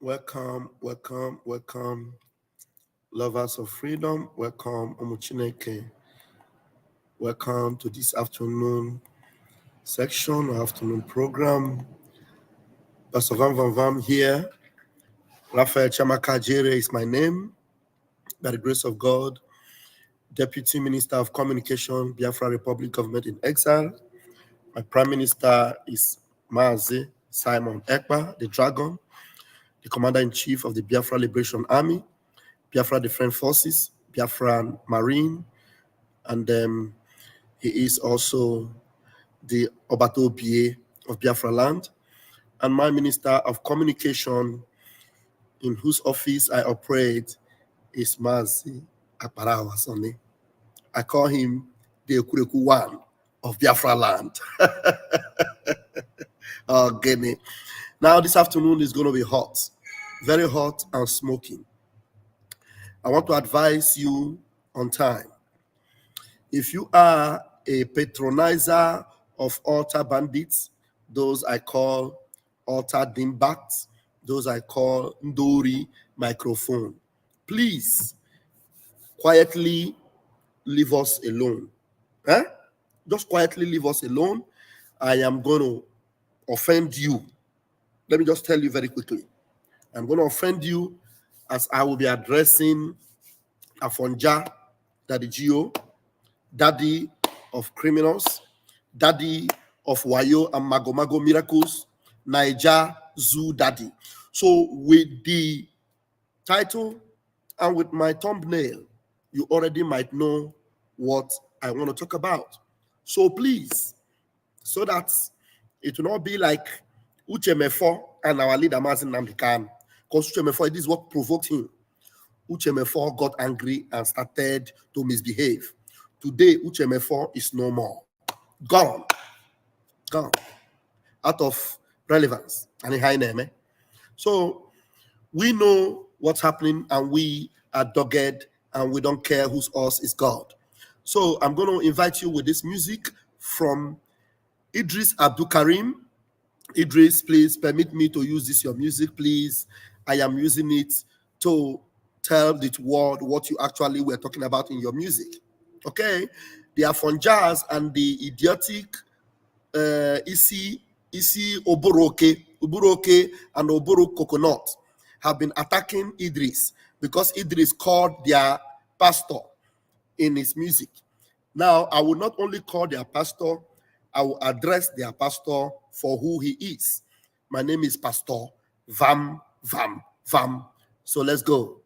Welcome, welcome, welcome, lovers of freedom. Welcome, Omuchineke. Welcome to this afternoon section or afternoon program. Pastor Van Van Vam here. Raphael Chamakajere is my name. By the grace of God, Deputy Minister of Communication, Biafra Republic Government in Exile. My Prime Minister is Mazi Simon Ekpa, the Dragon, the Commander-in-Chief of the Biafra Liberation Army, Biafra Defense Forces, Biafra Marine, and he is also the Obato BA of Biafra Land, and my Minister of Communication, in whose office I operate, is Mazi Akparawa Sone. I call him the Okureku One of Biafra Land. Oh, Guinea. Now, this afternoon is going to be hot, very hot and smoking. I want to advise you on time. If you are a patronizer of altar bandits, those I call altar dimbats, those I call Ndori microphone, please quietly leave us alone. Just quietly leave us alone. I am going to offend you. Let me just tell you very quickly. I'm going to offend you as I will be addressing Afonja, ddy G.O, ddy of criminals, ddy of Wayo Magomago miracles, Naija Zoo Daddy. So with the title and with my thumbnail, you already might know what I want to talk about. So please, so that it will not be like Uchemefo and our leader Mazin Namdekan, because Uchemefo, this is what provoked him. Uchemefo got angry and started to misbehave. Today, Uchemefo is no more. Gone. Out of relevance. And in high name. So we know what's happening and we are dogged and we don't care whose us is God. So I'm going to invite you with this music from Idris Abdul Karim. Idris, please permit me to use this your music, please. I am using it to tell the world what you actually were talking about in your music. Okay? The Afonjas and the idiotic Isi Oburoke and Oburu Coconut have been attacking Idris because Idris called their pastor in his music. Now, I will not only call their pastor, I will address their pastor for who he is. My name is Pastor Vam. So let's go.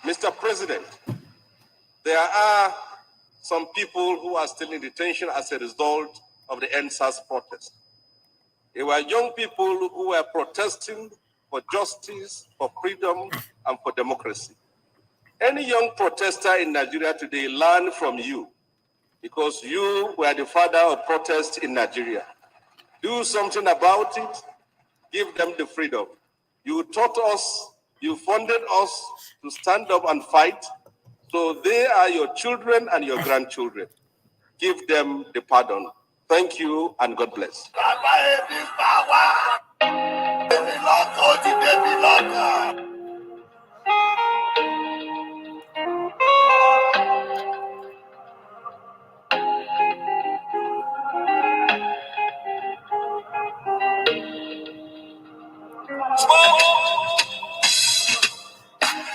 Mr. President, there are some people who are still in detention as a result of the NSAS protest. They were young people who were protesting for justice, for freedom, and for democracy. Any young protester in Nigeria today learn from you because you were the father of protest in Nigeria. Do something about it. Give them the freedom. You taught us, you funded us to stand up and fight. So they are your children and your grandchildren. Give them the pardon. Thank you and God bless.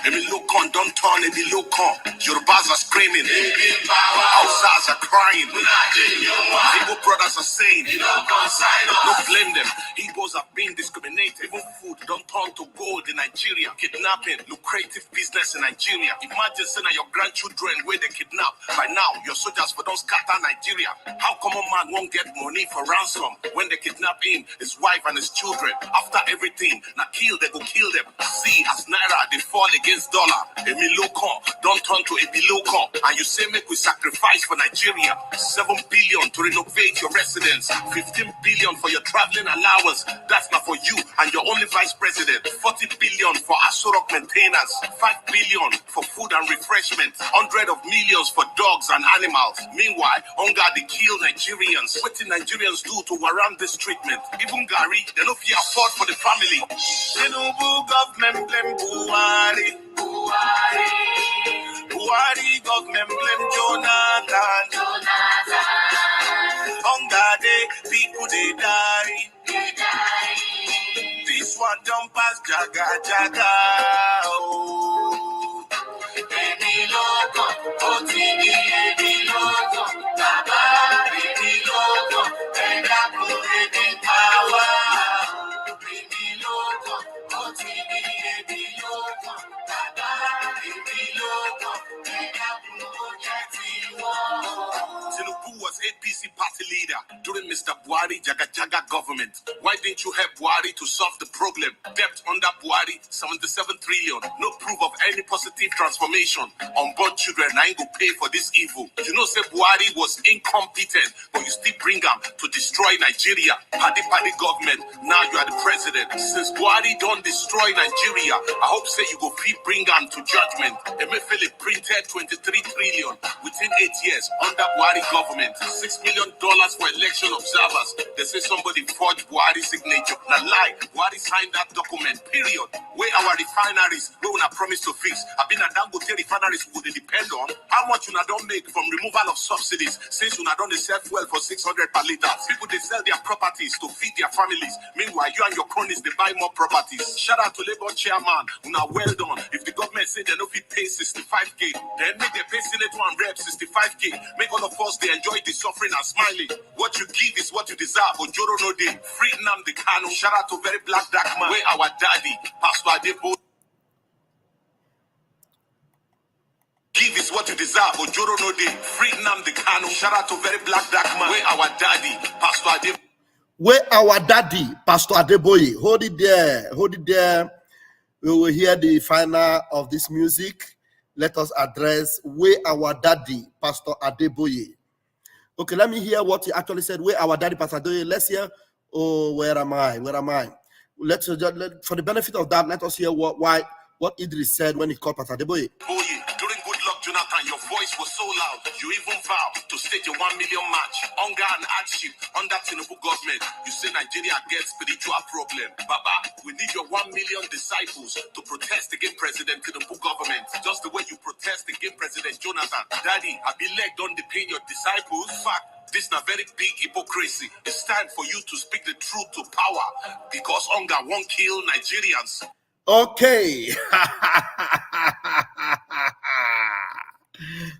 If you look on, don't turn. If you look on, Yorubas are screaming. Hausas are crying. Igbo brothers are saying, don't blame them. Igbos are being discriminated. Even food don't turn to gold in Nigeria. Kidnapping, lucrative business in Nigeria. Imagine saying your grandchildren where they kidnap. By now, your soldiers for don't scatter Nigeria. How come a man won't get money for ransom when they kidnap him, his wife and his children? After everything, now kill, they go kill them. See, as Naira, they fall against dollar. Emi look core, don't turn to a below core. And you say make we sacrifice for Nigeria. 7 billion to renovate your residence, 15 billion for your traveling allowance. That's not for you and your only vice president. 40 billion for Asorok maintenance, 5 billion for food and refreshment, 100 of millions for dogs and animals. Meanwhile, hunger they kill Nigerians. What did Nigerians do to warrant this treatment? Even Gary, they don't feel afford for the family. Tinubu government blame Buhari. Buhari government blame Jonathan. Hunger day, people they die. This one don't pass jaga. Oh. Baby loco, otini baby loco, baba baby loco, baby power. Baby loco, otini baby loco, baba baby loco, Tinubu was APC party leader during Mr. Buhari Jaga government. Why didn't you help Buhari to solve the problem? Debt under Buhari, 77 trillion. No proof of any positive transformation. Unborn children now go pay for this evil. You know, say Buhari was incompetent, but you still bring him to destroy Nigeria. Paddy government, now you are the president. Since Buhari don't destroy Nigeria, I hope say you go free bring him to judgment. Emefiele printed 23 trillion within 8 years under Buhari government. $6 million for election observers. They say somebody forged Buhari's signature. Now lie, Buhari signed that document, period. Where our refineries, we will promise to fix. I've been a Dangote refineries would depend on how much you don't make from removal of subsidies, since you don't sell fuel for 600 per liter. People they sell their properties to feed their families. Meanwhile, you and your cronies they buy more properties. Shout out to Labour chairman, now well done. If the government say they don't pay 65k, then make the pay senator and rep 65k. Make all of us they enjoy the suffering and smiling. What you give is what you deserve. Ojoro no day, free Nnamdi Kanu. Shout out to very black dark man. Where our daddy, Pastor Adebo. Give is what you deserve. Ojoro no day, free Nnamdi Kanu. Shout out to very black dark man. Where our daddy, Pastor Adebo. Where our daddy, Pastor Adeboye. Hold it there. We will hear the final of this music. Let us address where our daddy, Pastor Adeboye. Okay, let me hear what he actually said. Where our daddy, Pastor Adeboye. Let's hear. Oh, where am I? Let's for the benefit of that, let us hear what Idris said when he called Pastor Adeboye. During good luck, Jonathan, your voice was so loud. You even vowed to stage a 1 million march. Hunger and hardship under Tinubu government. You say Nigeria gets spiritual problem. Baba, we need your 1 million disciples to protest against President Tinubu government. Just the way you protest against President Jonathan. Daddy, I be leg on the pain your disciples. Fact, this is a very big hypocrisy. It's time for you to speak the truth to power, because hunger won't kill Nigerians. Okay.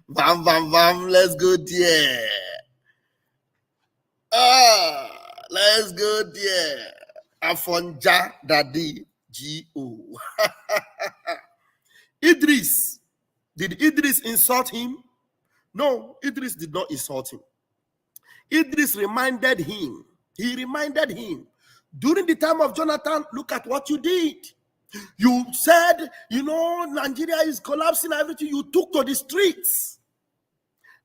Bam, let's go there. Let's go there. Afonja, ddy G.O. Idris. Did Idris insult him? No, Idris did not insult him. Idris reminded him. He reminded him. During the time of Jonathan, look at what you did. You said, Nigeria is collapsing, everything. You took to the streets.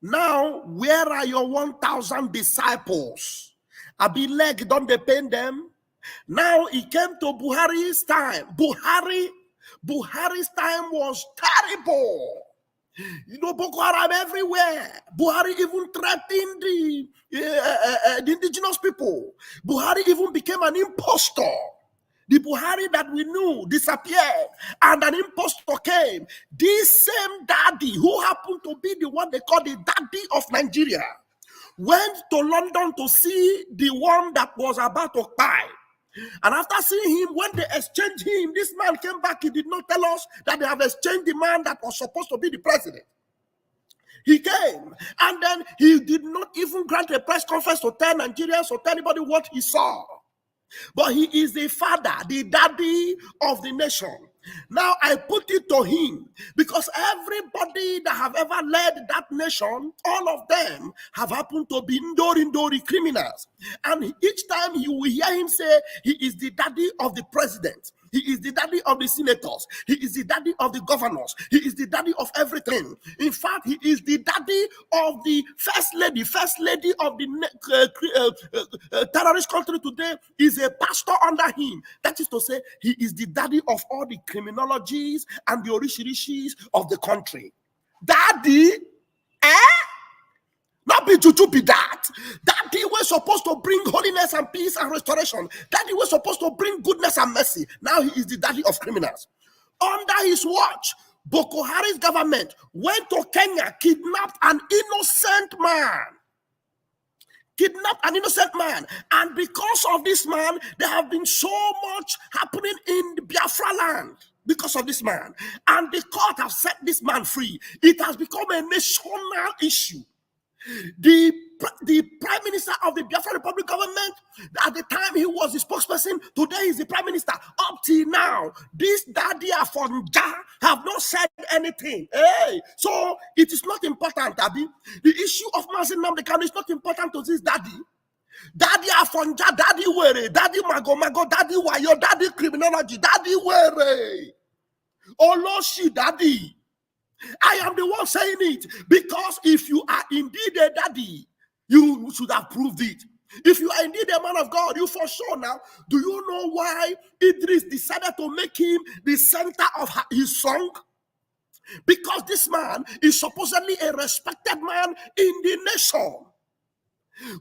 Now, where are your 1,000 disciples? Abileg, don't depend them. Now, it came to Buhari's time. Buhari's time was terrible. Boko Haram everywhere. Buhari even threatened the indigenous people. Buhari even became an impostor. The Buhari that we knew disappeared, and an impostor came. This same daddy, who happened to be the one they call the daddy of Nigeria, went to London to see the one that was about to die. And after seeing him, when they exchanged him, this man came back. He did not tell us that they have exchanged the man that was supposed to be the president. He came, and then he did not even grant a press conference to tell Nigerians or tell anybody what he saw. But he is the father, the daddy of the nation. Now I put it to him because everybody that have ever led that nation, all of them have happened to be ndori criminals. And each time you will hear him say he is the daddy of the president, He is the daddy of the senators. He is the daddy of the governors. He is the daddy of everything. In fact, he is the daddy of the first lady of the terrorist country today is a pastor under him. That is to say, he is the daddy of all the criminologies and the orishirishis of the country. Daddy, not be juju be that. Daddy was supposed to bring holiness and peace and restoration. Daddy was supposed to bring goodness and mercy. Now he is the daddy of criminals. Under his watch, Boko Haram's government went to Kenya, kidnapped an innocent man. And because of this man, there have been so much happening in the Biafra land. Because of this man. And the court have set this man free. It has become a national issue. The prime minister of the Biafra Republic government, at the time he was the spokesperson, today is the prime minister. Up till now, this daddy Afonja have not said anything. Hey, so it is not important, Abi. The issue of Mazi Nnamdi Kanu is not important to this daddy. Daddy Afonja, daddy Were, daddy Magomago, daddy Wayo, daddy criminology, daddy Were. Oloshi, daddy. I am the one saying it, because if you are indeed a daddy, you should have proved it. If you are indeed a man of God, you for sure now. Do you know why Idris decided to make him the center of his song? Because this man is supposedly a respected man in the nation.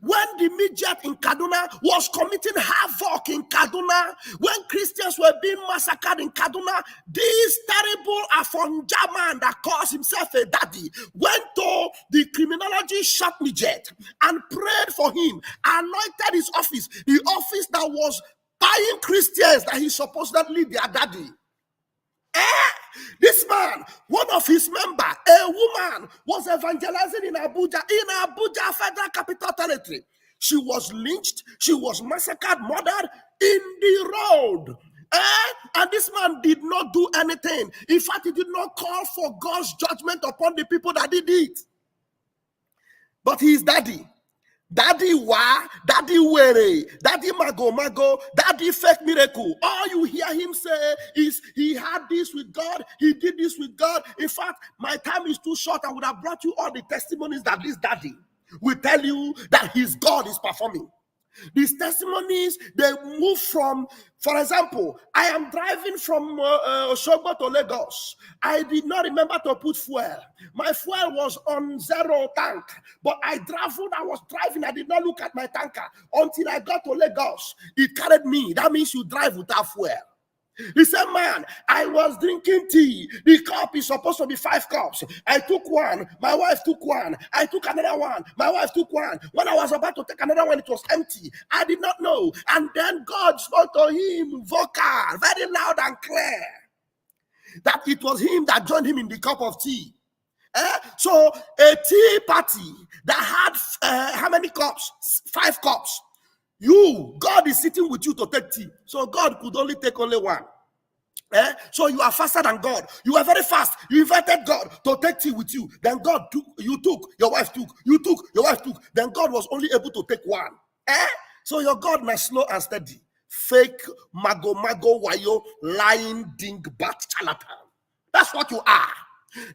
When the midget in Kaduna was committing havoc in Kaduna, when Christians were being massacred in Kaduna, this terrible Afonja man that calls himself a daddy went to the criminology shop midget and prayed for him, anointed his office, the office that was buying Christians that he's supposedly their daddy. This man, one of his members, a woman, was evangelizing in Abuja Federal Capital Territory. She was lynched, she was massacred, murdered in the road. And this man did not do anything. In fact, he did not call for God's judgment upon the people that did it. But he is daddy. Daddy Wa, Daddy Were, Daddy Magomago, Daddy Fake Miracle. All you hear him say is he had this with God, he did this with God. In fact, my time is too short. I would have brought you all the testimonies that this daddy will tell you that his God is performing. These testimonies, they move from, for example, I am driving from Osogbo to Lagos. I did not remember to put fuel. My fuel was on 0 tank, but I was driving, I did not look at my tanker until I got to Lagos. It carried me. That means you drive without fuel. He said, man, I was drinking tea. The cup is supposed to be 5 cups. I took one. My wife took one. I took another one. My wife took one. When I was about to take another one, it was empty. I did not know. And then God spoke to him, vocal, very loud and clear, that it was him that joined him in the cup of tea. So a tea party that had how many cups? 5 cups. God is sitting with you to take tea. So God could only take only one. So you are faster than God. You are very fast. You invited God to take tea with you. Then God took, you took, your wife took, you took, your wife took. Then God was only able to take one. So your God na slow and steady. Fake, mago, wayo, lying, dingbat, charlatan. That's what you are.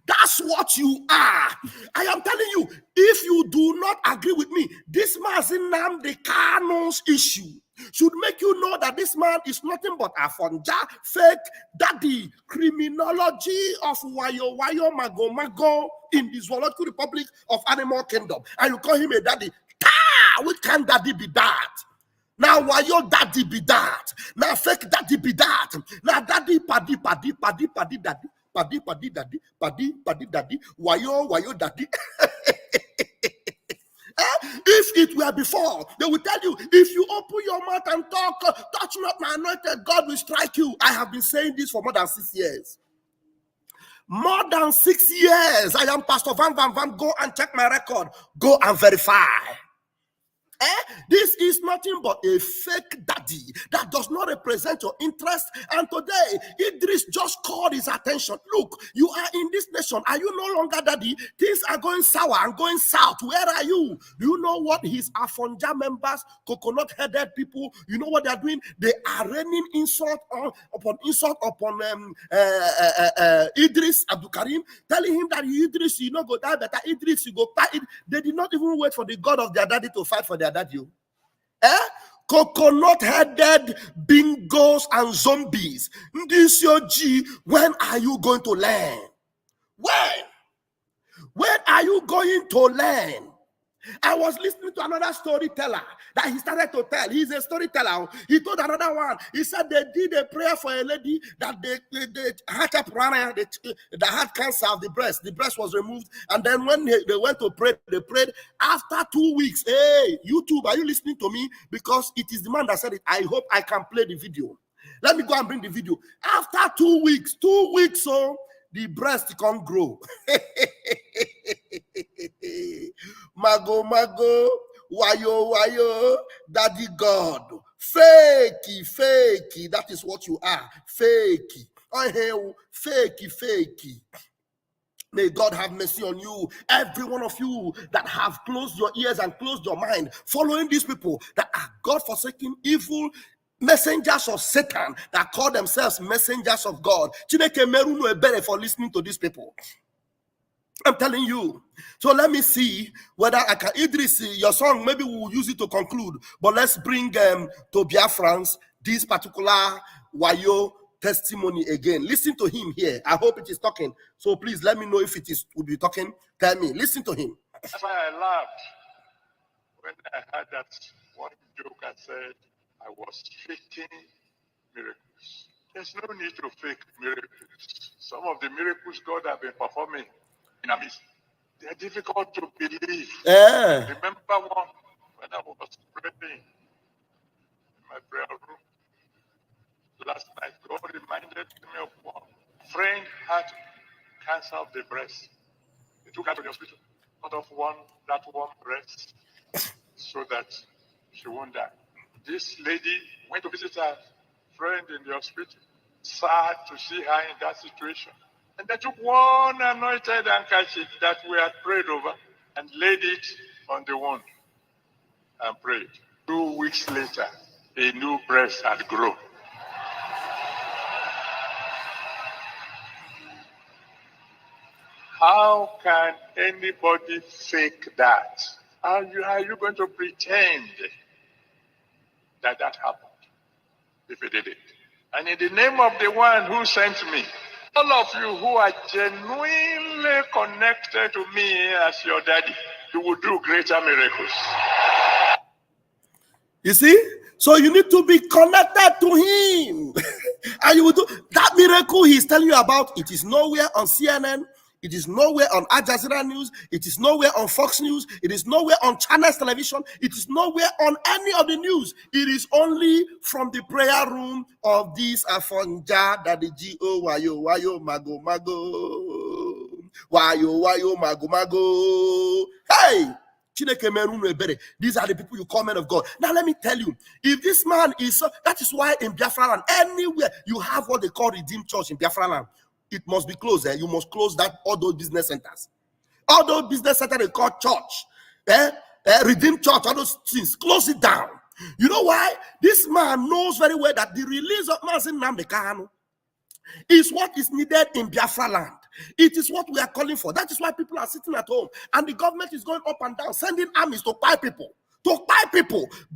That's what you are. I am telling you, if you do not agree with me, this Mazi Nnamdi Kanu's issue should make you know that this man is nothing but Afonja, fake daddy, criminology of Wayo Magomago in the Zoological Republic of Animal Kingdom. And you call him a daddy. Which can daddy be that? Now Wayo daddy be that. Now fake daddy be that. Now daddy paddy daddy. Paddy daddy, wayo daddy. If it were before, they will tell you, if you open your mouth and talk, touch not my anointed, God will strike you. I have been saying this for more than 6 years. More than 6 years. I am Pastor Van. Go and check my record. Go and verify. This is nothing but a fake daddy that does not represent your interest. And today, Idris just called his attention. Look, you are in this nation. Are you no longer daddy? Things are going sour and going south. Where are you? Do you know what his Afonja members, coconut-headed people, you know what they are doing? They are raining insult upon Idris Abdul Karim, telling him that Idris, you know, go die better. Idris, you go fight. They did not even wait for the God of their daddy to fight for their daddy. Coconut-headed bingos and zombies. This your G. When are you going to learn? When are you going to learn? I was listening to another storyteller that he started to tell. He's a storyteller. He told another one. He said they did a prayer for a lady that they had had cancer of the breast. The breast was removed. And then when they went to pray, they prayed. After 2 weeks, hey, YouTube, are you listening to me? Because it is the man that said it. I hope I can play the video. Let me go and bring the video. After 2 weeks, so the breast can't grow. Magomago, Wayo, daddy God. Fakey. That is what you are. Fakey. I hear fakey. May God have mercy on you. Every one of you that have closed your ears and closed your mind, following these people that are God-forsaken, evil messengers of Satan that call themselves messengers of God. Chineke meru no ebere for listening to these people. I'm telling you. So let me see whether I can. Idris, your song, maybe we'll use it to conclude. But let's bring to Biafrans this particular Wayo testimony again. Listen to him here. I hope it is talking. So please let me know if it will be talking. Tell me. Listen to him. That's why I laughed when I heard that one joke. I said I was faking miracles. There's no need to fake miracles. Some of the miracles God has been performing in our midst, they're difficult to believe. Remember one when I was praying in my prayer room last night, God reminded me of one friend had cancer of the breast. They took her to the hospital, cut off that one breast so that she won't die. This lady went to visit her friend in the hospital, sad to see her in that situation. And they took one anointed handkerchief that we had prayed over and laid it on the wound and prayed. 2 weeks later, a new breast had grown. How can anybody fake that? Are you going to pretend that happened if it didn't? And in the name of the one who sent me, all of you who are genuinely connected to me as your daddy, you will do greater miracles. You see? So you need to be connected to him. And you will do that miracle he's telling you about. It is nowhere on CNN. It is nowhere on Al Jazeera News. It is nowhere on Fox News. It is nowhere on Channels Television. It is nowhere on any of the news. It is only from the prayer room of this Afonja, ddy G.O, Wayo Magomago. Wayo Magomago. Hey! These are the people you call men of God. Now let me tell you, if this man is, that is why in Biafra land, anywhere you have what they call Redeemed Church in Biafra land, it must be closed. You must close that, all those business centers. All those business centers they call church. Redeemed Church, all those things, close it down. You know why? This man knows very well that the release of Mazin Nnamdi Kanu is what is needed in Biafra land. It is what we are calling for. That is why people are sitting at home and the government is going up and down, sending armies to buy people.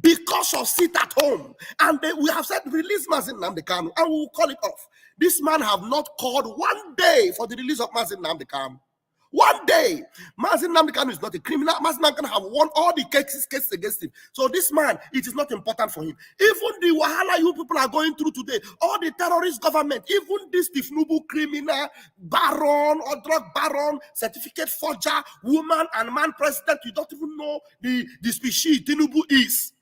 Because of sit at home. And we have said release Mazin Nnamdi Kanu and we will call it off. This man have not called one day for the release of Mazin Nnamdi Kanu. One day. Mazin Nnamdi Kanu is not a criminal. Mazin Nnamdi Kanu have won all the cases against him. So this man, it is not important for him. Even the wahala you people are going through today, all the terrorist government, even this Tifnubu criminal, baron or drug baron, certificate forger, woman and man president, you don't even know the species Tinubu is.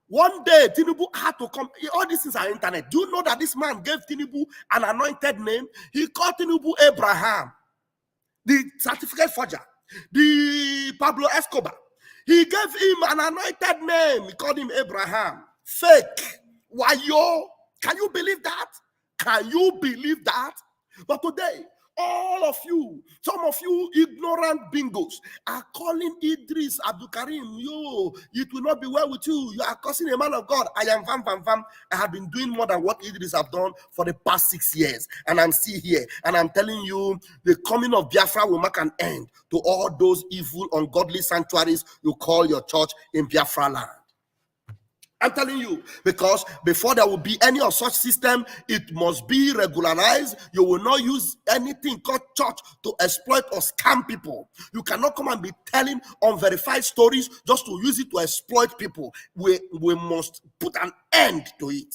One day, Tinubu had to come. All these things are internet. Do you know that this man gave Tinubu an anointed name? He called Tinubu Abraham, the certificate forger, the Pablo Escobar. He gave him an anointed name. He called him Abraham. Fake. Wayo. Can you believe that? Can you believe that? But today, all of you, some of you ignorant bingos are calling Idris Abdul Karim. Yo, it will not be well with you. You are cursing a man of God. I am vam. I have been doing more than what Idris have done for the past 6 years. And I'm still here. And I'm telling you, the coming of Biafra will mark an end to all those evil, ungodly sanctuaries you call your church in Biafra land. I'm telling you, because before there will be any of such system, it must be regularized. You will not use anything called church to exploit or scam people. You cannot come and be telling unverified stories just to use it to exploit people. We must put an end to it.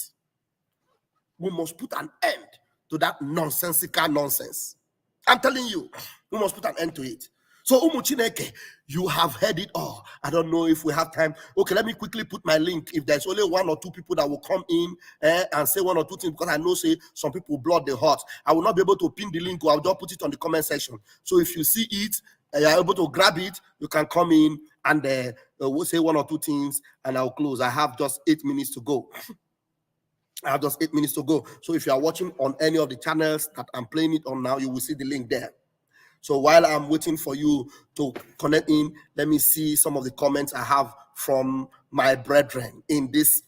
We must put an end to that nonsensical nonsense. I'm telling you, we must put an end to it. So, Umuchineke, you have heard it all. I don't know if we have time. Okay, let me quickly put my link. If there's only 1 or 2 people that will come in and say 1 or 2 things, because I know say some people blood the heart. I will not be able to pin the link, or I'll just put it on the comment section. So if you see it, you're able to grab it, you can come in and we'll say 1 or 2 things and I'll close. I have just 8 minutes to go. So if you are watching on any of the channels that I'm playing it on now, you will see the link there. So while I'm waiting for you to connect in, let me see some of the comments I have from my brethren in this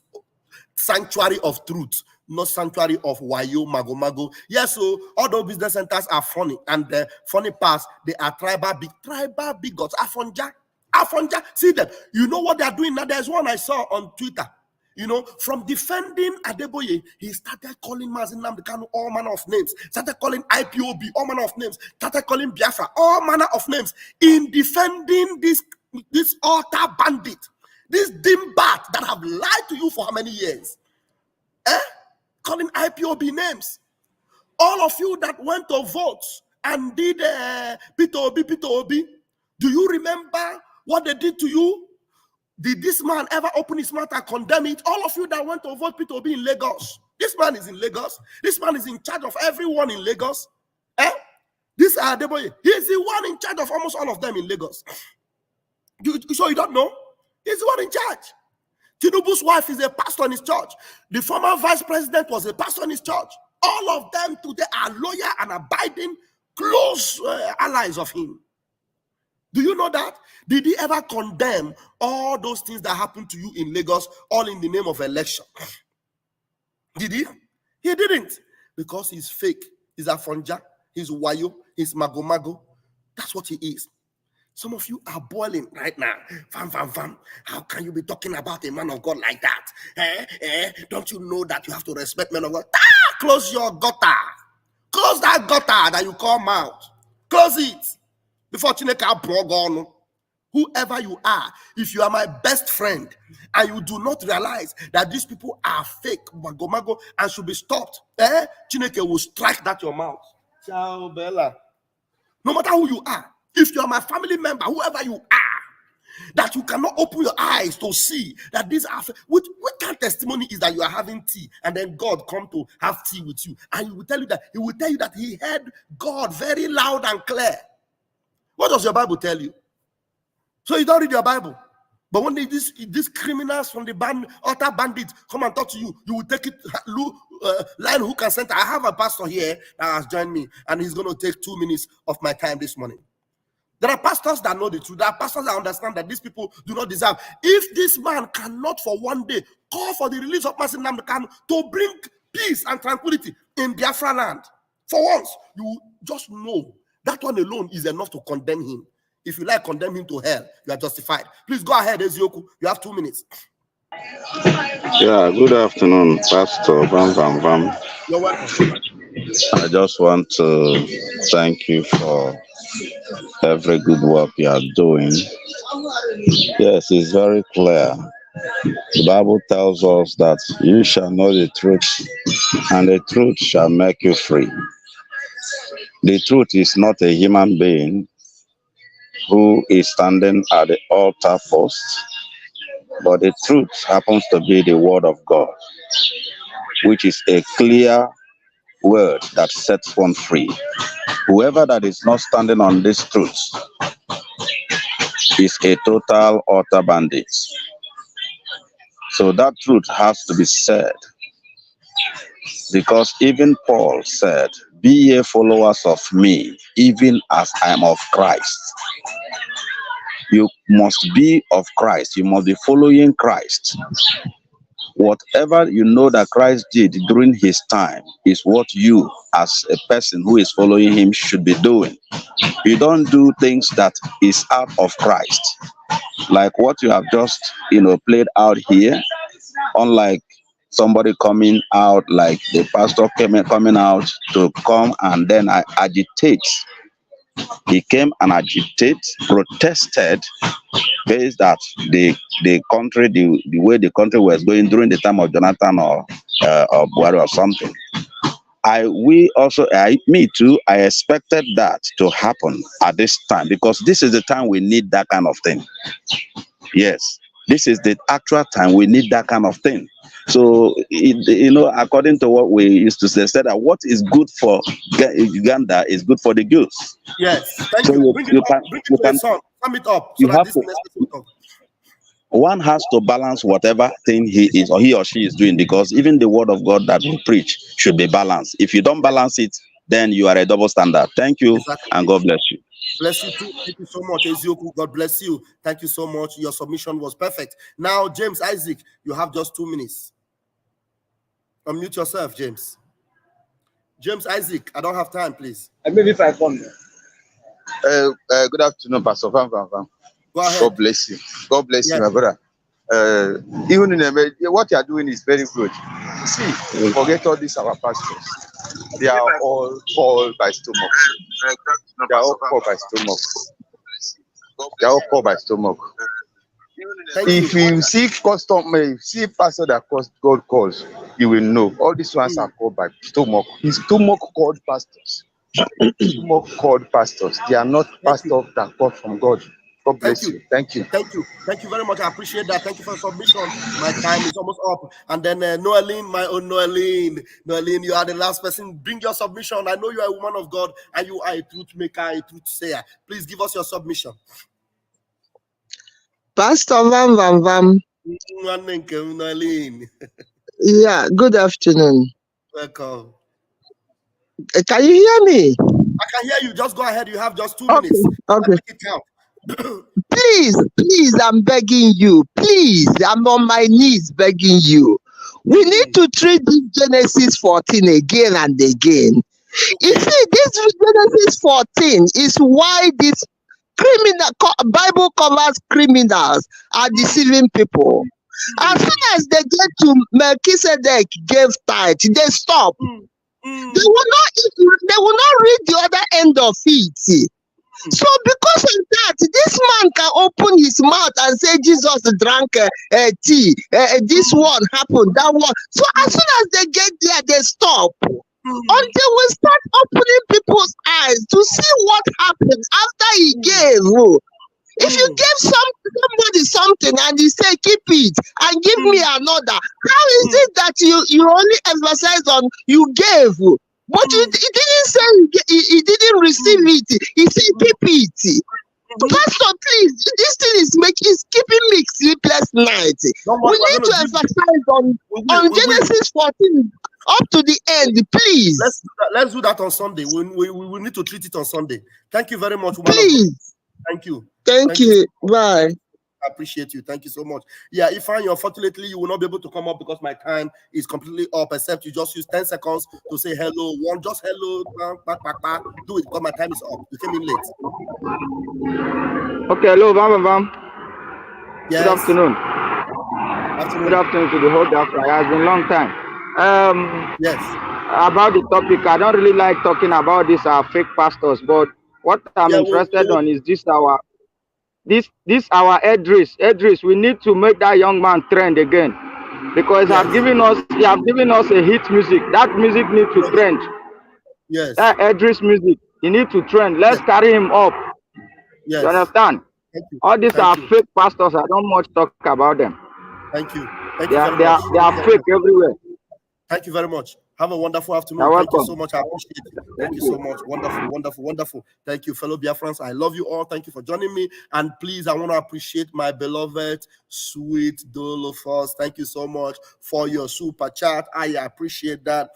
sanctuary of truth, not sanctuary of Wayo Magomago. Yes, so all those business centers are funny, and the funny part, they are tribal bigots. Afonja, see them. You know what they are doing now? There's one I saw on Twitter. You know, from defending Adeboye, he started calling Mazin Nnamdi Kanu all manner of names, started calling IPOB all manner of names, started calling Biafra all manner of names in defending this altar bandit, this dimbat that have lied to you for how many years? Calling IPOB names. All of you that went to vote and did Peter Obi, do you remember what they did to you? Did this man ever open his mouth and condemn it? All of you that went to vote Peter Obi in Lagos. This man is in Lagos. This man is in charge of everyone in Lagos. This Adeboye, he is the one in charge of almost all of them in Lagos. So you don't know? He's the one in charge. Tinubu's wife is a pastor in his church. The former vice president was a pastor in his church. All of them today are loyal and abiding, close allies of him. Do you know that? Did he ever condemn all those things that happened to you in Lagos, all in the name of election? Did he? He didn't. Because he's fake. He's Afonja. He's Wayo. He's Magomago. That's what he is. Some of you are boiling right now. Vam. How can you be talking about a man of God like that? Don't you know that you have to respect men of God? Close your gutter. Close that gutter that you call mouth. Close it. Before Chineke Brogon, whoever you are, if you are my best friend and you do not realize that these people are fake, Magomago, and should be stopped, Chineke will strike that your mouth. Ciao, Bella. No matter who you are, if you are my family member, whoever you are, that you cannot open your eyes to see that these are what kind of testimony is that you are having tea and then God come to have tea with you, and he will tell you that he heard God very loud and clear. What does your Bible tell you? So you don't read your Bible. But when these criminals from the altar bandits come and talk to you, you will take it line, hook, and center. I have a pastor here that has joined me, and he's going to take 2 minutes of my time this morning. There are pastors that know the truth. There are pastors that understand that these people do not deserve. If this man cannot for one day call for the release of Mazin Nnamdi Kanu to bring peace and tranquility in Biafra land, for once, you just know that one alone is enough to condemn him. If you like, condemn him to hell. You are justified. Please go ahead, Ezioku. You have 2 minutes. Yeah, good afternoon, Pastor Vam. You're welcome. I just want to thank you for every good work you are doing. Yes, it's very clear. The Bible tells us that you shall know the truth, and the truth shall make you free. The truth is not a human being who is standing at the altar first, but the truth happens to be the word of God, which is a clear word that sets one free. Whoever that is not standing on this truth is a total utter bandit. So that truth has to be said, because even Paul said, "Be ye followers of me, even as I am of Christ." You must be of Christ. You must be following Christ. Whatever you know that Christ did during his time is what you, as a person who is following him, should be doing. You don't do things that is out of Christ, like what you have just played out here. Unlike somebody coming out, like the pastor coming out to come and then agitate. He came and agitated, protested, based that the country, the way the country was going during the time of Jonathan or Buhari or something. Me too, I expected that to happen at this time, because this is the time we need that kind of thing. Yes, this is the actual time we need that kind of thing. So, according to what we used to say, said that what is good for Uganda is good for the goose. Yes, thank So you. Bring it up. Bring it to a song. Sum it up so that this next person will talk. One has to balance whatever thing he or she is doing, because even the word of God that we preach should be balanced. If you don't balance it, then you are a double standard. Thank you, and God bless you. Bless you too. Thank you so much, Ezioku. God bless you. Thank you so much. Your submission was perfect. Now, James Isaac, you have just 2 minutes. Unmute yourself, James. James Isaac, I don't have time, please. Maybe if I come. Good afternoon, Pastor Van. Go ahead. God bless you. God bless you, my brother. Even in what you are doing is very good. See, forget all these our pastors. They are all called by stomach. They are all called by stomach. They are all called by stomach. If you see pastor that God calls, you will know. All these ones are called by stomach. His stomach called pastors. Stomach called pastors. They are not pastors that call from God. God bless you. Thank you. Thank you. Thank you very much. I appreciate that. Thank you for submission. My time is almost up. And then Noeline, my own Noeline. Noeline, you are the last person. Bring your submission. I know you are a woman of God and you are a truth maker, a truth sayer. Please give us your submission. Pastor Vam. Noeline. Yeah, good afternoon. Welcome. Can you hear me? I can hear you. Just go ahead. You have just 2 minutes. Okay. Make it count. Please, I'm begging you. Please, I'm on my knees begging you. We need to treat this Genesis 14 again and again. You see, this Genesis 14 is why this Bible covers criminals are deceiving people. As soon as they get to Melchizedek gave tithe, they stop. They will not read the other end of it. So because of that, this man can open his mouth and say Jesus drank tea. This one happened, that one. So as soon as they get there, they stop. Until we start opening people's eyes to see what happened after he gave. If you give somebody something and you say keep it and give me another, how is it that you only emphasize on you gave, but you didn't say he didn't receive it? He said keep it. Pastor, please, this thing is keeping me sleepless nights. We need to emphasize on Genesis 14 up to the end, please. Let's do that on Sunday. We need to treat it on Sunday. Thank you very much, woman. Please. Thank you. Thank you. Bye. I appreciate you. Thank you so much. Yeah, Ifeanyi, unfortunately, you will not be able to come up because my time is completely up, except you just use 10 seconds to say hello. Just hello. Do it because my time is up. You came in late. Okay, hello, Vam. Yes. Good afternoon. Good afternoon to the whole diaspora. It has been a long time. Yes. About the topic, I don't really like talking about these fake pastors, but what I'm interested on is our Edris. We need to make that young man trend again, because he have given us a hit music. That music needs to trend. Yes. That Edris music, he need to trend. Let's carry him up. Yes. You understand? Thank you. All these are fake pastors. I don't much talk about them. Thank you. They are fake everywhere. Thank you very much. Have a wonderful afternoon. You're Thank you welcome. so much. I appreciate it. Thank you so much. Wonderful, wonderful, wonderful. Thank you, fellow Biafrans. I love you all. Thank you for joining me. And please, I want to appreciate my beloved, sweet Dolofos. Thank you so much for your super chat. I appreciate that.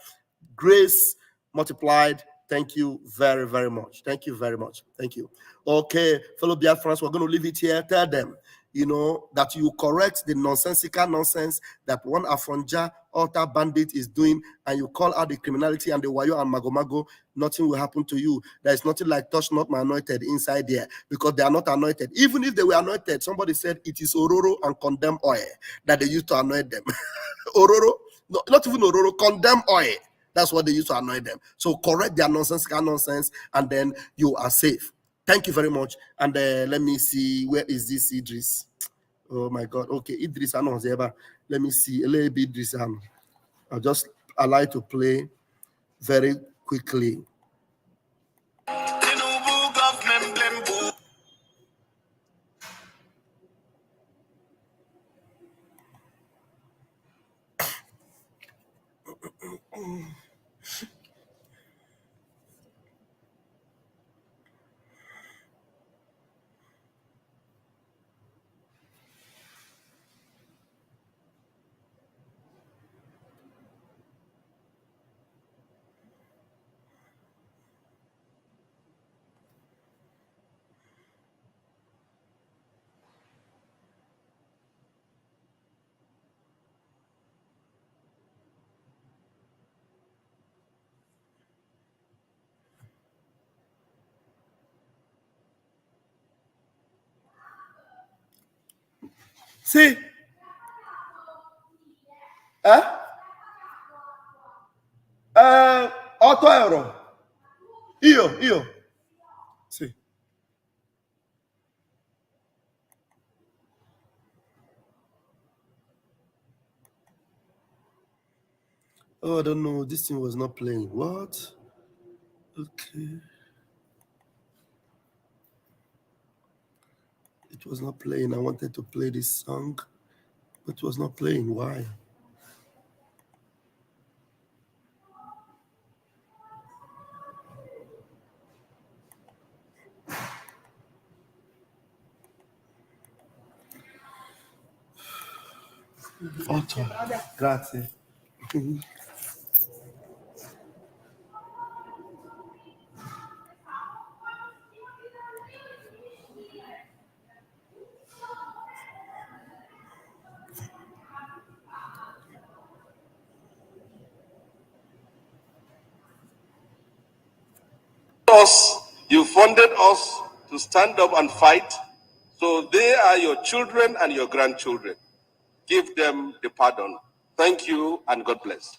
Grace multiplied. Thank you very, very much. Thank you very much. Thank you. Okay, fellow Biafrans, we're going to leave it here. Tell them, that you correct the nonsensical nonsense that one Afonja altar bandit is doing, and you call out the criminality and the Wayo and Magomago. Nothing will happen to you. There is nothing like touch not my anointed inside there, because they are not anointed. Even if they were anointed, somebody said it is Ororo and condemn oil that they used to anoint them. Ororo, no, not even Ororo, condemn oil. That's what they used to anoint them. So correct their nonsensical nonsense, and then you are safe. Thank you very much. And let me see, where is this Idris? Oh my God. Okay, Idris, I know Zeba. Let me see. A little bit Idris. I'll just allow you to play very quickly. See? Auto error. Io. See. Oh, I don't know. This thing was not playing. What? Okay. It was not playing. I wanted to play this song, but it was not playing. Why? Auto. Grazie. You funded us to stand up and fight, so they are your children and your grandchildren. Give them the pardon. Thank you and God bless.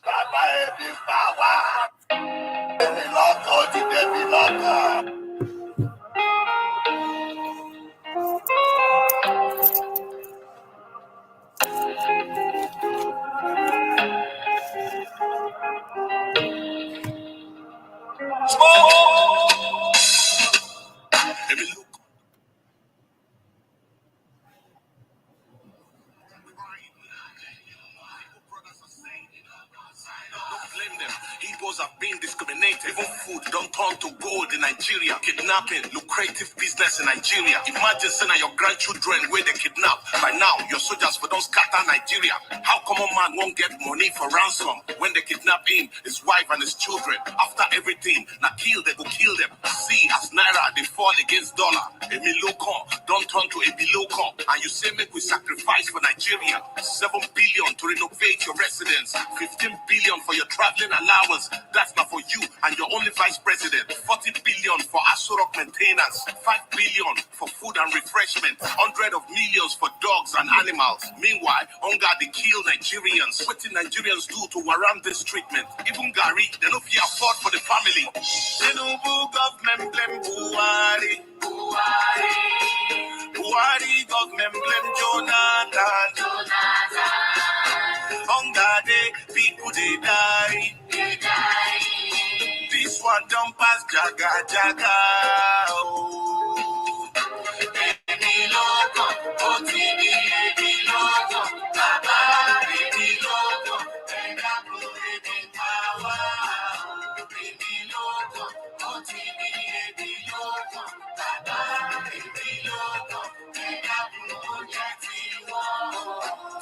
Igbos have been discriminated. Even food don't turn to gold in Nigeria. Kidnapping, lucrative business in Nigeria. Imagine saying your grandchildren where they kidnap. By now, your soldiers for don't scatter Nigeria. How come a man won't get money for ransom when they kidnap him, his wife and his children? After everything, now they go kill them. See, as Naira, they fall against dollar. Emi local don't turn to a local. And you say make we sacrifice for Nigeria. 7 billion to renovate your residence. 15 billion for your traveling allowance. That's not for you and your only vice president. 40 billion for Asurok maintenance. 5 billion for food and refreshment. 100 of millions for dogs and animals. Meanwhile, hunger they kill Nigerians. What did Nigerians do to warrant this treatment? Even Gary, they don't feel afford for the family. Tinubu government blame Buhari. Buhari government blame Jonathan. Hunger day, people they die. This one don't pass jaga. Oh. Baby loco, OTV, baby loco, Baba, baby loco, and I put it in power.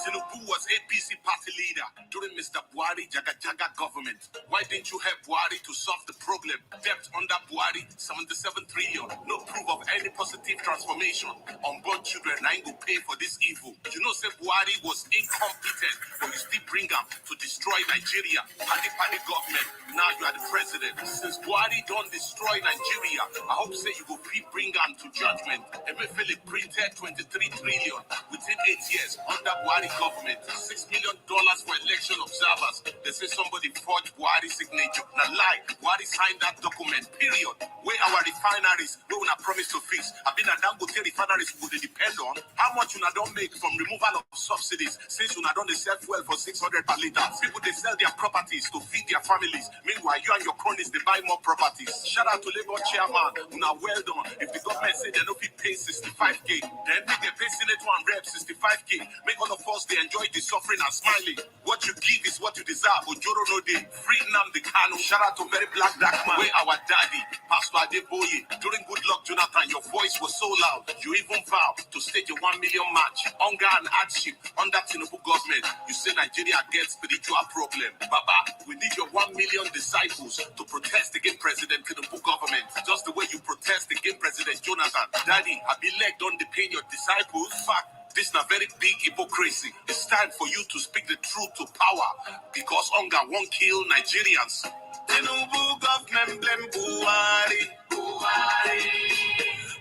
Tinubu was APC party leader during Mr. Buhari Jaga government. Why didn't you help Buhari to solve the problem? Debt under Buhari, 77 trillion. No proof of any positive transformation. Unborn children, I ain't go pay for this evil. You know, say Buhari was incompetent, but you still bring him to destroy Nigeria. Party government. Now you are the president. Since Buhari don't destroy Nigeria, I hope say you go bring him to judgment. Emefiele printed 23 trillion within 8 years under Buhari government. $6 million for election observers. They say somebody forged Buhari's signature. Now lie, Buhari signed that document, period. Where our refineries, we will not promise to fix. I've been a Dangote refineries would depend on how much you don't make from removal of subsidies since you don't sell fuel for 600 per liter. People they sell their properties to feed their families. Meanwhile, you and your cronies they buy more properties. Shout out to Labour chairman, who are well done. If the government say they don't pay 65k, then they pay Senator and Rep 65k. Make all of us they enjoy the suffering and smiling. What you give is what you deserve. Ojoro no day. Free Nnamdi Kanu. Shout out to very black man. Where our daddy, Pastor Adeboye. During Good Luck Jonathan, your voice was so loud. You even vowed to stage a 1 million march. Hunger and hardship under Tinubu government. You say Nigeria gets spiritual problem. Baba, we need your 1 million disciples to protest against President Tinubu government. Just the way you protest against President Jonathan. Daddy, I be leg on the pain your disciples. Fuck. This is a very big hypocrisy. It's time for you to speak the truth to power because hunger won't kill Nigerians. Tinubu government blame Buhari.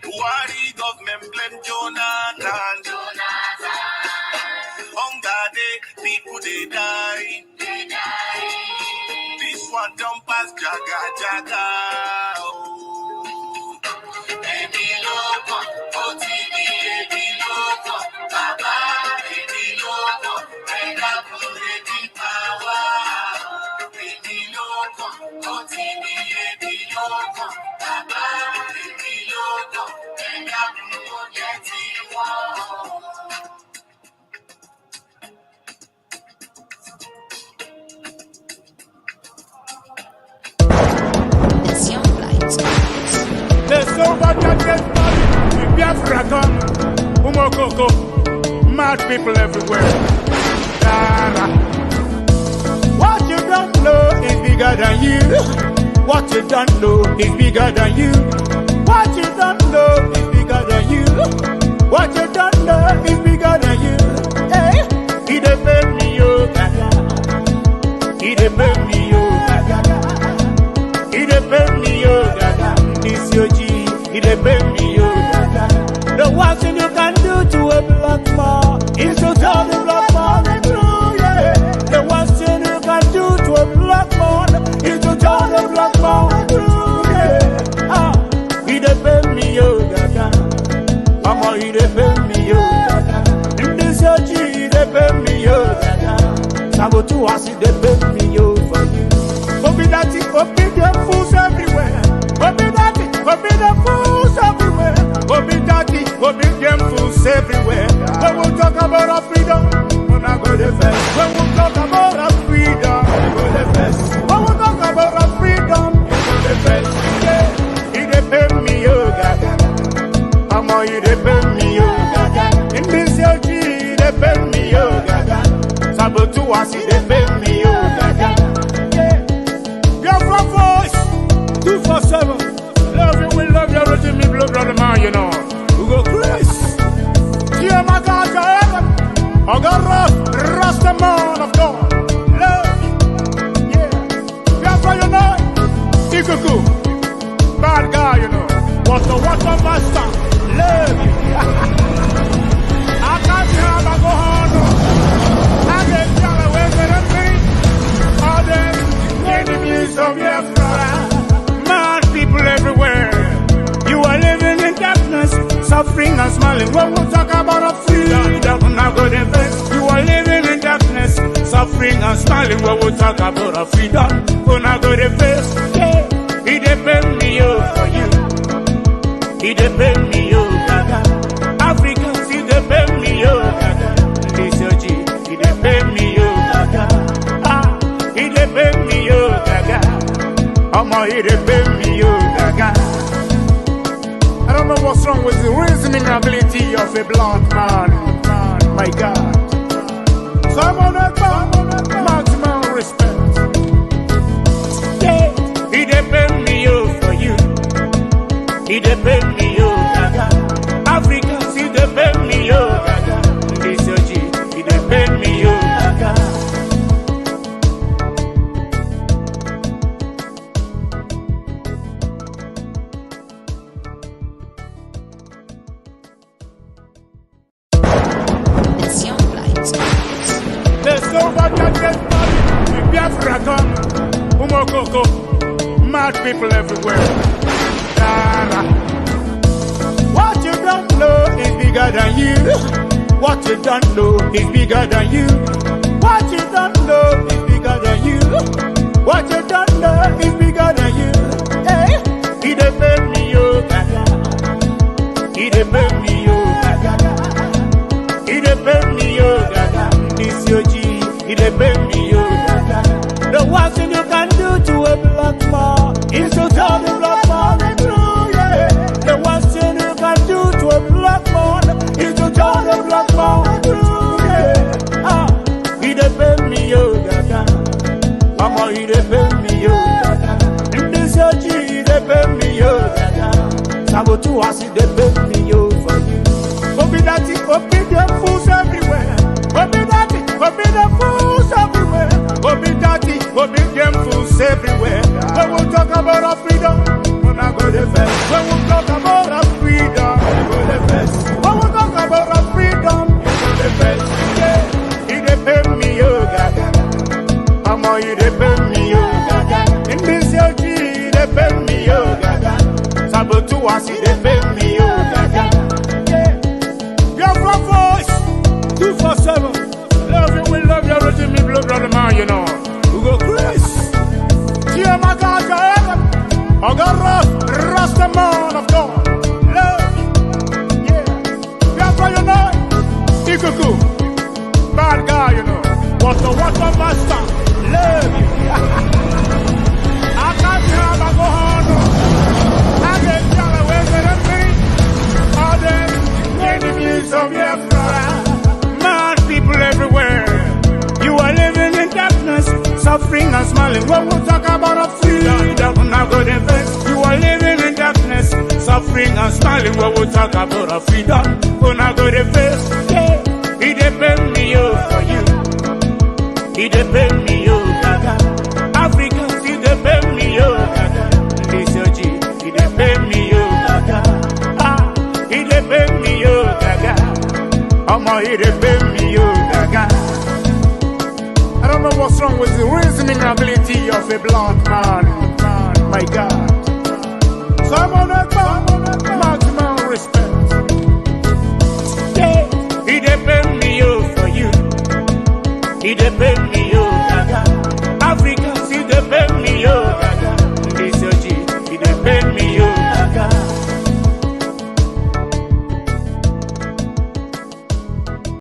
Buhari government blame Jonathan. Hunger day, people they die. This one don't pass jaga. Oh. Baby loco, OTV, baby loco, Baba, baby loco, Rega Purity power. Baby loco, OTV, baby loco, Baba, baby loco, Rega Purity power. There's so much against money. We Biafra come. Umokoko. Mad people everywhere. Dara. What you don't know is bigger than you. What you don't know is bigger than you. What you don't know is bigger than you. What you don't know is bigger than you. Hey, he defend me, yo, gaga. He defend me, yo, gaga. He defend me, yo, gaga. This your G, he defend me, yo, gaga. The worst thing you can do to a black man is to tell the black man the truth, yeah. The worst thing you can do to a black man is to tell the black man the truth, yeah. Ah, he defend me, yo, gaga. Mama, he defend me, yo, gaga. In this your G, he defend me, yo, gaga. Sabotu as he defend me, yo, for you. Forbid them fools everywhere. Forbid them fools everywhere. Forbid them fools everywhere. When we talk about our freedom, we're not going to fast. When we talk about our freedom, we're going to fast. When we talk about our freedom, we're going to fast. Yeah, he defend me, yo, gaga. Mama, he defend me, yo, gaga. In this your G, he defend me, yo, gaga. Sabotu as he defend me, yo, gaga. Voice 247. Love you, we love you, everything me blood brother man, you know. We go Chris. Dear my God, I got Rasta man of God. Love you. Yeah. That's you know. Ikuku. Bad guy, you know. Water master. Love you. I can't have a go on. I get down away with me. All them enemies of your mad people everywhere. You are living in darkness, suffering and smiling. When we talk about our freedom, we're not going to face. You are living in darkness, suffering and smiling. When we talk about our freedom, we're not going to face. Yeah, he defend me, yo, for you. He defend me, yo, gaga. Africans, he defend me, yo, gaga. This your G, he defend me, yo, gaga. Ah, he defend me, yo, gaga. Mama, he defend me, yo, gaga. I don't know what's wrong with the reasoning ability of a black man. My God. Mad people everywhere. What you don't know is bigger than you. What you don't know is bigger than you. What you don't know is bigger than you. What you don't know is bigger than you. Hey, he depend me, yo, gaga. He depend me, yo, gaga. He depend me, yo, gaga. This your G. He depend me, yo, gaga. The one thing you can do to a black man is to tell the black man the truth, yeah. The one thing you can do to a black man is to tell the black man the truth, yeah. Ah, he depend me, yo, gaga. Mama, he depend me, yo, gaga. In this your G, he depend me, yo, gaga. Sabotu has he depend me, yo, for you. Obi that it, obi them fools everywhere. Obi that it, obi them fools everywhere. Obi daddy, obi them fools everywhere. When we talk about our freedom, when I go the best. When we talk about our freedom, we go the best. When we talk about our freedom, we go the best. Yeah, he depend me, yo, gaga. Mama, he depend me, yo, gaga. In this your G, he depend me, yo, gaga. Sabotu was he depend me, yo, gaga. Yeah, your front voice, 247. Love you, we love you, Roger, me blood, brother man, you know. We go Chris. Dear my God, I got Rasta man of God. Love you. Yeah. Biafra, you know. Ikuku. Bad guy, you know. What a master. Love you. I can't have a go on. I get down away with a thing. All them enemies of Biafra. Mad people everywhere. You are living in darkness, suffering and smiling. When we talk about a freedom, don't now go the best. You are living in darkness, suffering and smiling. When we talk about a freedom, go now go the best. Yeah, he depend me, yo, for you. He depend me, yo, gaga. Africans, he depend me, yo, gaga. This your G, he depend me, yo, gaga. Ah, he depend me, yo, gaga. Omo, he depend me, yo, gaga. I don't know what's wrong with the reasoning ability of a black man. My God. So I'm on that maximum respect. Yeah, he depend me, yo, for you. He depend me, yo, gaga. Africans, he depend me, yo, gaga.